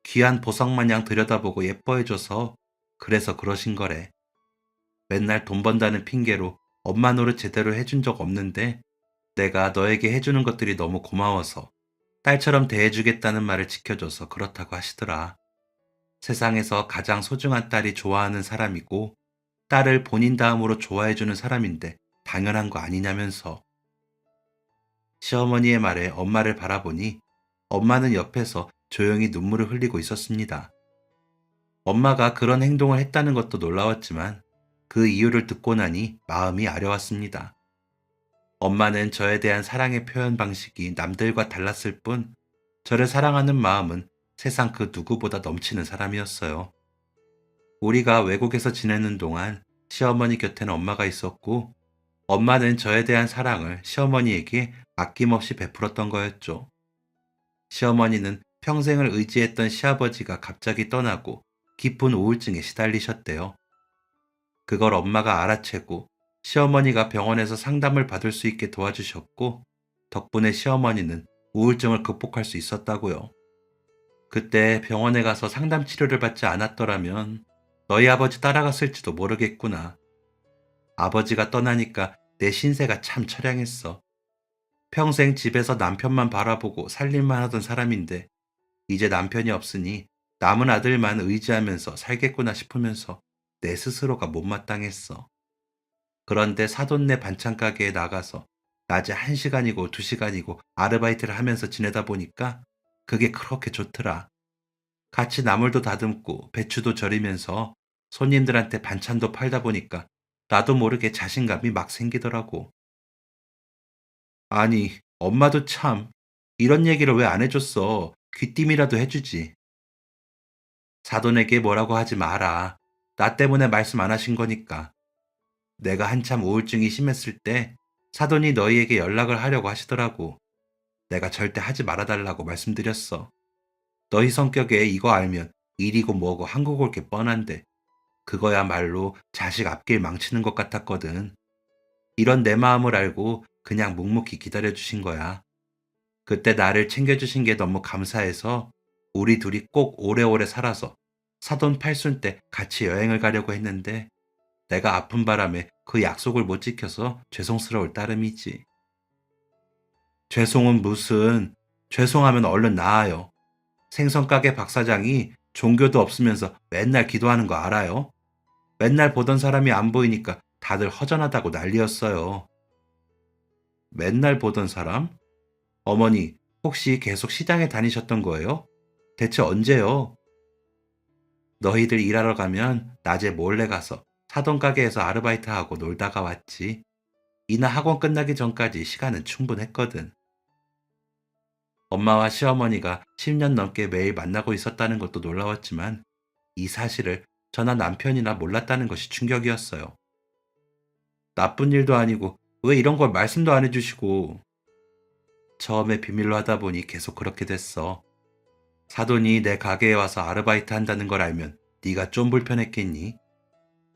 귀한 보석마냥 들여다보고 예뻐해줘서 그래서 그러신 거래. 맨날 돈 번다는 핑계로 엄마 노릇 제대로 해준 적 없는데 내가 너에게 해주는 것들이 너무 고마워서 딸처럼 대해주겠다는 말을 지켜줘서 그렇다고 하시더라. 세상에서 가장 소중한 딸이 좋아하는 사람이고 딸을 본인 다음으로 좋아해주는 사람인데 당연한 거 아니냐면서. 시어머니의 말에 엄마를 바라보니 엄마는 옆에서 조용히 눈물을 흘리고 있었습니다. 엄마가 그런 행동을 했다는 것도 놀라웠지만 그 이유를 듣고 나니 마음이 아려왔습니다. 엄마는 저에 대한 사랑의 표현 방식이 남들과 달랐을 뿐 저를 사랑하는 마음은 세상 그 누구보다 넘치는 사람이었어요. 우리가 외국에서 지내는 동안 시어머니 곁에는 엄마가 있었고 엄마는 저에 대한 사랑을 시어머니에게 아낌없이 베풀었던 거였죠. 시어머니는 평생을 의지했던 시아버지가 갑자기 떠나고 깊은 우울증에 시달리셨대요. 그걸 엄마가 알아채고 시어머니가 병원에서 상담을 받을 수 있게 도와주셨고 덕분에 시어머니는 우울증을 극복할 수 있었다고요. 그때 병원에 가서 상담 치료를 받지 않았더라면 너희 아버지 따라갔을지도 모르겠구나. 아버지가 떠나니까 내 신세가 참 처량했어. 평생 집에서 남편만 바라보고 살림만 하던 사람인데 이제 남편이 없으니 남은 아들만 의지하면서 살겠구나 싶으면서 내 스스로가 못마땅했어. 그런데 사돈네 반찬 가게에 나가서 낮에 1시간이고 2시간이고 아르바이트를 하면서 지내다 보니까 그게 그렇게 좋더라. 같이 나물도 다듬고 배추도 절이면서 손님들한테 반찬도 팔다 보니까 나도 모르게 자신감이 막 생기더라고. 아니, 엄마도 참 이런 얘기를 왜 안 해줬어? 귀띔이라도 해주지. 사돈에게 뭐라고 하지 마라. 나 때문에 말씀 안 하신 거니까. 내가 한참 우울증이 심했을 때 사돈이 너희에게 연락을 하려고 하시더라고. 내가 절대 하지 말아달라고 말씀드렸어. 너희 성격에 이거 알면 일이고 뭐고 한국 올 게 뻔한데 그거야말로 자식 앞길 망치는 것 같았거든. 이런 내 마음을 알고 그냥 묵묵히 기다려주신 거야. 그때 나를 챙겨주신 게 너무 감사해서 우리 둘이 꼭 오래오래 살아서 사돈 팔순 때 같이 여행을 가려고 했는데 내가 아픈 바람에 그 약속을 못 지켜서 죄송스러울 따름이지. 죄송은 무슨, 죄송하면 얼른 나아요. 생선가게 박사장이 종교도 없으면서 맨날 기도하는 거 알아요? 맨날 보던 사람이 안 보이니까 다들 허전하다고 난리였어요. 맨날 보던 사람? 어머니, 혹시 계속 시장에 다니셨던 거예요? 대체 언제요? 너희들 일하러 가면 낮에 몰래 가서 사돈 가게에서 아르바이트하고 놀다가 왔지. 이나 학원 끝나기 전까지 시간은 충분했거든. 엄마와 시어머니가 10년 넘게 매일 만나고 있었다는 것도 놀라웠지만 이 사실을 저나 남편이나 몰랐다는 것이 충격이었어요. 나쁜 일도 아니고 왜 이런 걸 말씀도 안 해주시고. 처음에 비밀로 하다 보니 계속 그렇게 됐어. 사돈이 내 가게에 와서 아르바이트 한다는 걸 알면 네가 좀 불편했겠니?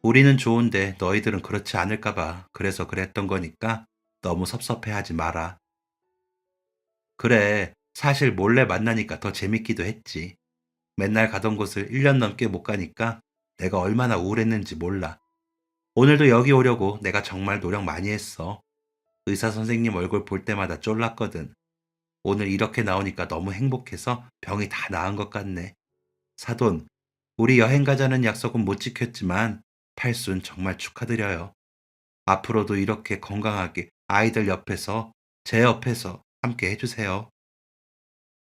우리는 좋은데 너희들은 그렇지 않을까 봐 그래서 그랬던 거니까 너무 섭섭해하지 마라. 그래, 사실 몰래 만나니까 더 재밌기도 했지. 맨날 가던 곳을 1년 넘게 못 가니까 내가 얼마나 우울했는지 몰라. 오늘도 여기 오려고 내가 정말 노력 많이 했어. 의사 선생님 얼굴 볼 때마다 쫄랐거든. 오늘 이렇게 나오니까 너무 행복해서 병이 다 나은 것 같네. 사돈, 우리 여행 가자는 약속은 못 지켰지만 팔순 정말 축하드려요. 앞으로도 이렇게 건강하게 아이들 옆에서, 제 옆에서 함께 해주세요.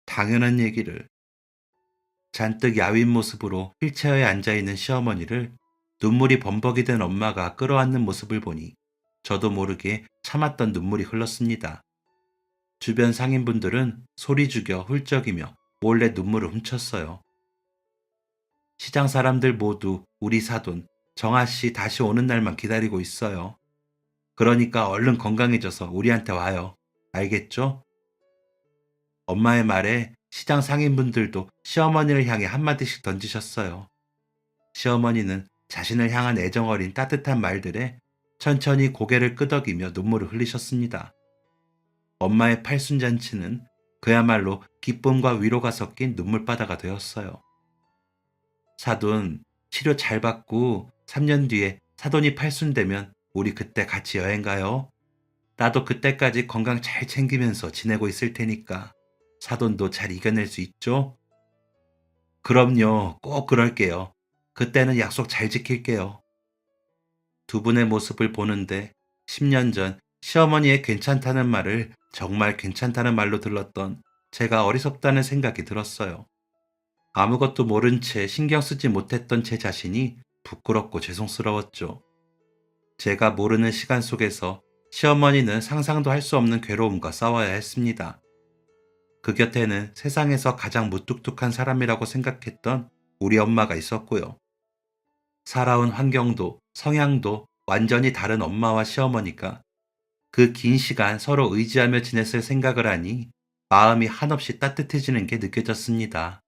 당연한 얘기를. 잔뜩 야윈 모습으로 휠체어에 앉아있는 시어머니를 눈물이 범벅이 된 엄마가 끌어안는 모습을 보니 저도 모르게 참았던 눈물이 흘렀습니다. 주변 상인분들은 소리 죽여 훌쩍이며 몰래 눈물을 훔쳤어요. 시장 사람들 모두 우리 사돈 정아씨 다시 오는 날만 기다리고 있어요. 그러니까 얼른 건강해져서 우리한테 와요. 알겠죠? 엄마의 말에 시장 상인분들도 시어머니를 향해 한마디씩 던지셨어요. 시어머니는 자신을 향한 애정 어린 따뜻한 말들에 천천히 고개를 끄덕이며 눈물을 흘리셨습니다. 엄마의 팔순잔치는 그야말로 기쁨과 위로가 섞인 눈물바다가 되었어요. 사돈, 치료 잘 받고 3년 뒤에 사돈이 팔순 되면 우리 그때 같이 여행 가요. 나도 그때까지 건강 잘 챙기면서 지내고 있을 테니까 사돈도 잘 이겨낼 수 있죠? 그럼요, 꼭 그럴게요. 그때는 약속 잘 지킬게요. 두 분의 모습을 보는데 10년 전 시어머니의 괜찮다는 말을 정말 괜찮다는 말로 들렀던 제가 어리석다는 생각이 들었어요. 아무것도 모른 채 신경 쓰지 못했던 제 자신이 부끄럽고 죄송스러웠죠. 제가 모르는 시간 속에서 시어머니는 상상도 할 수 없는 괴로움과 싸워야 했습니다. 그 곁에는 세상에서 가장 무뚝뚝한 사람이라고 생각했던 우리 엄마가 있었고요. 살아온 환경도 성향도 완전히 다른 엄마와 시어머니가 그 긴 시간 서로 의지하며 지냈을 생각을 하니 마음이 한없이 따뜻해지는 게 느껴졌습니다.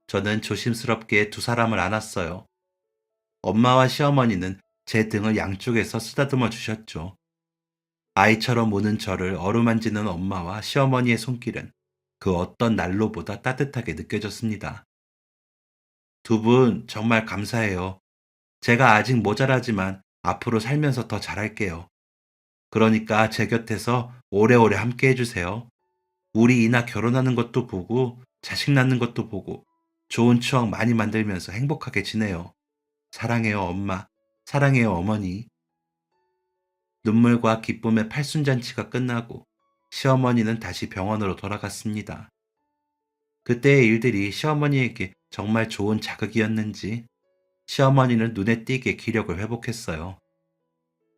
저는 조심스럽게 두 사람을 안았어요. 엄마와 시어머니는 제 등을 양쪽에서 쓰다듬어 주셨죠. 아이처럼 우는 저를 어루만지는 엄마와 시어머니의 손길은 그 어떤 난로보다 따뜻하게 느껴졌습니다. 두 분 정말 감사해요. 제가 아직 모자라지만 앞으로 살면서 더 잘할게요. 그러니까 제 곁에서 오래오래 함께 해주세요. 우리 이나 결혼하는 것도 보고 자식 낳는 것도 보고 좋은 추억 많이 만들면서 행복하게 지내요. 사랑해요, 엄마. 사랑해요, 어머니. 눈물과 기쁨의 팔순잔치가 끝나고 시어머니는 다시 병원으로 돌아갔습니다. 그때의 일들이 시어머니에게 정말 좋은 자극이었는지 시어머니는 눈에 띄게 기력을 회복했어요.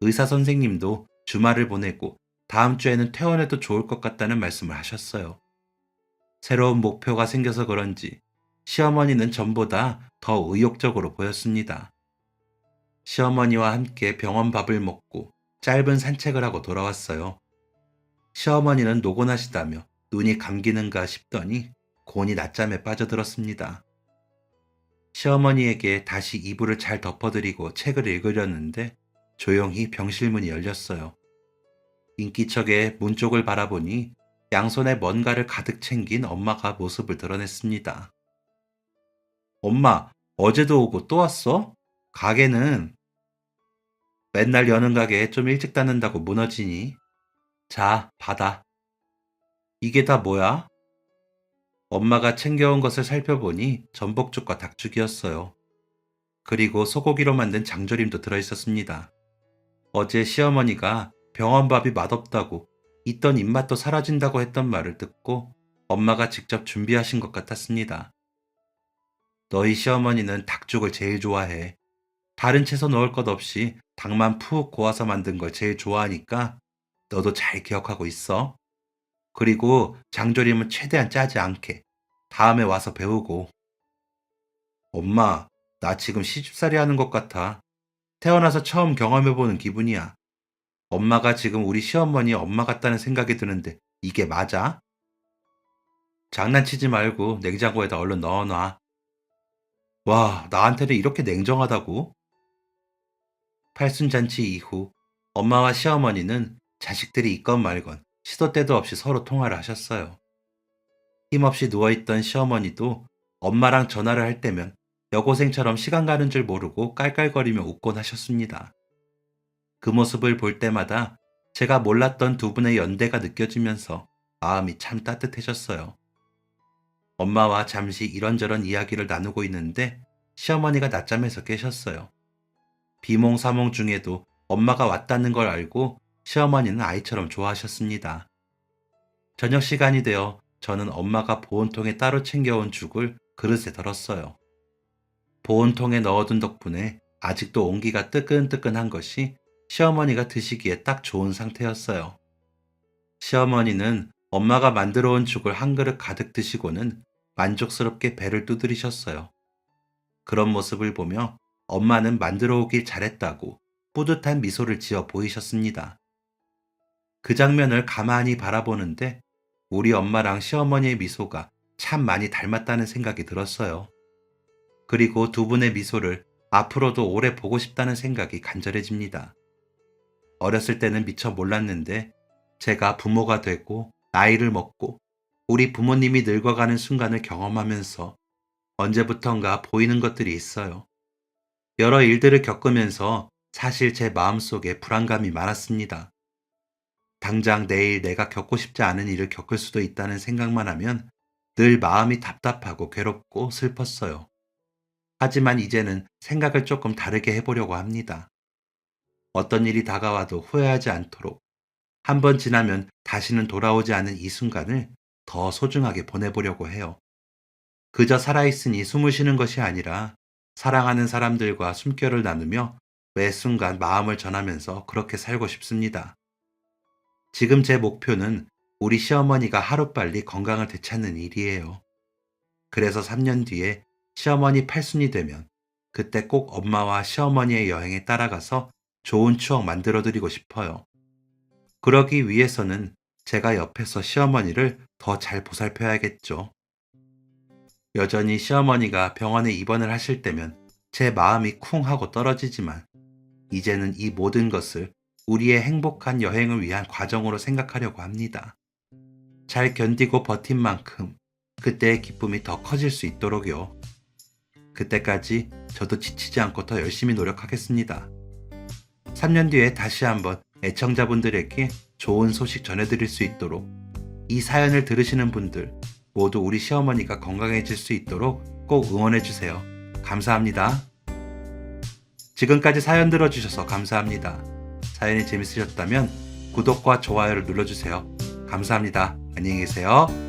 의사 선생님도 주말을 보내고 다음 주에는 퇴원해도 좋을 것 같다는 말씀을 하셨어요. 새로운 목표가 생겨서 그런지 시어머니는 전보다 더 의욕적으로 보였습니다. 시어머니와 함께 병원 밥을 먹고 짧은 산책을 하고 돌아왔어요. 시어머니는 노곤하시다며 눈이 감기는가 싶더니 곤히 낮잠에 빠져들었습니다. 시어머니에게 다시 이불을 잘 덮어드리고 책을 읽으려는데 조용히 병실문이 열렸어요. 인기척에 문 쪽을 바라보니 양손에 뭔가를 가득 챙긴 엄마가 모습을 드러냈습니다. 엄마, 어제도 오고 또 왔어? 가게는 맨날 여는 가게 좀 일찍 닫는다고 무너지니? 자, 받아. 이게 다 뭐야? 엄마가 챙겨온 것을 살펴보니 전복죽과 닭죽이었어요. 그리고 소고기로 만든 장조림도 들어있었습니다. 어제 시어머니가 병원밥이 맛없다고 있던 입맛도 사라진다고 했던 말을 듣고 엄마가 직접 준비하신 것 같았습니다. 너희 시어머니는 닭죽을 제일 좋아해. 다른 채소 넣을 것 없이 닭만 푹 고아서 만든 걸 제일 좋아하니까 너도 잘 기억하고 있어. 그리고 장조림은 최대한 짜지 않게. 다음에 와서 배우고. 엄마, 나 지금 시집살이 하는 것 같아. 태어나서 처음 경험해보는 기분이야. 엄마가 지금 우리 시어머니 엄마 같다는 생각이 드는데 이게 맞아? 장난치지 말고 냉장고에다 얼른 넣어놔. 와, 나한테는 이렇게 냉정하다고? 팔순잔치 이후 엄마와 시어머니는 자식들이 있건 말건 시도 때도 없이 서로 통화를 하셨어요. 힘없이 누워있던 시어머니도 엄마랑 전화를 할 때면 여고생처럼 시간 가는 줄 모르고 깔깔거리며 웃곤 하셨습니다. 그 모습을 볼 때마다 제가 몰랐던 두 분의 연대가 느껴지면서 마음이 참 따뜻해졌어요. 엄마와 잠시 이런저런 이야기를 나누고 있는데 시어머니가 낮잠에서 깨셨어요. 비몽사몽 중에도 엄마가 왔다는 걸 알고 시어머니는 아이처럼 좋아하셨습니다. 저녁 시간이 되어 저는 엄마가 보온통에 따로 챙겨온 죽을 그릇에 덜었어요. 보온통에 넣어둔 덕분에 아직도 온기가 뜨끈뜨끈한 것이 시어머니가 드시기에 딱 좋은 상태였어요. 시어머니는 엄마가 만들어 온 죽을 한 그릇 가득 드시고는 만족스럽게 배를 두드리셨어요. 그런 모습을 보며 엄마는 만들어 오길 잘했다고 뿌듯한 미소를 지어 보이셨습니다. 그 장면을 가만히 바라보는데 우리 엄마랑 시어머니의 미소가 참 많이 닮았다는 생각이 들었어요. 그리고 두 분의 미소를 앞으로도 오래 보고 싶다는 생각이 간절해집니다. 어렸을 때는 미처 몰랐는데 제가 부모가 되고 나이를 먹고 우리 부모님이 늙어가는 순간을 경험하면서 언제부턴가 보이는 것들이 있어요. 여러 일들을 겪으면서 사실 제 마음속에 불안감이 많았습니다. 당장 내일 내가 겪고 싶지 않은 일을 겪을 수도 있다는 생각만 하면 늘 마음이 답답하고 괴롭고 슬펐어요. 하지만 이제는 생각을 조금 다르게 해보려고 합니다. 어떤 일이 다가와도 후회하지 않도록 한 번 지나면 다시는 돌아오지 않은 이 순간을 더 소중하게 보내보려고 해요. 그저 살아있으니 숨을 쉬는 것이 아니라 사랑하는 사람들과 숨결을 나누며 매 순간 마음을 전하면서 그렇게 살고 싶습니다. 지금 제 목표는 우리 시어머니가 하루빨리 건강을 되찾는 일이에요. 그래서 3년 뒤에 시어머니 팔순이 되면 그때 꼭 엄마와 시어머니의 여행에 따라가서 좋은 추억 만들어드리고 싶어요. 그러기 위해서는 제가 옆에서 시어머니를 더 잘 보살펴야겠죠. 여전히 시어머니가 병원에 입원을 하실 때면 제 마음이 쿵 하고 떨어지지만 이제는 이 모든 것을 우리의 행복한 여행을 위한 과정으로 생각하려고 합니다. 잘 견디고 버틴 만큼 그때의 기쁨이 더 커질 수 있도록요. 그때까지 저도 지치지 않고 더 열심히 노력하겠습니다. 3년 뒤에 다시 한번 애청자분들에게 좋은 소식 전해드릴 수 있도록 이 사연을 들으시는 분들 모두 우리 시어머니가 건강해질 수 있도록 꼭 응원해주세요. 감사합니다. 지금까지 사연 들어주셔서 감사합니다. 사연이 재밌으셨다면 구독과 좋아요를 눌러주세요. 감사합니다. 안녕히 계세요.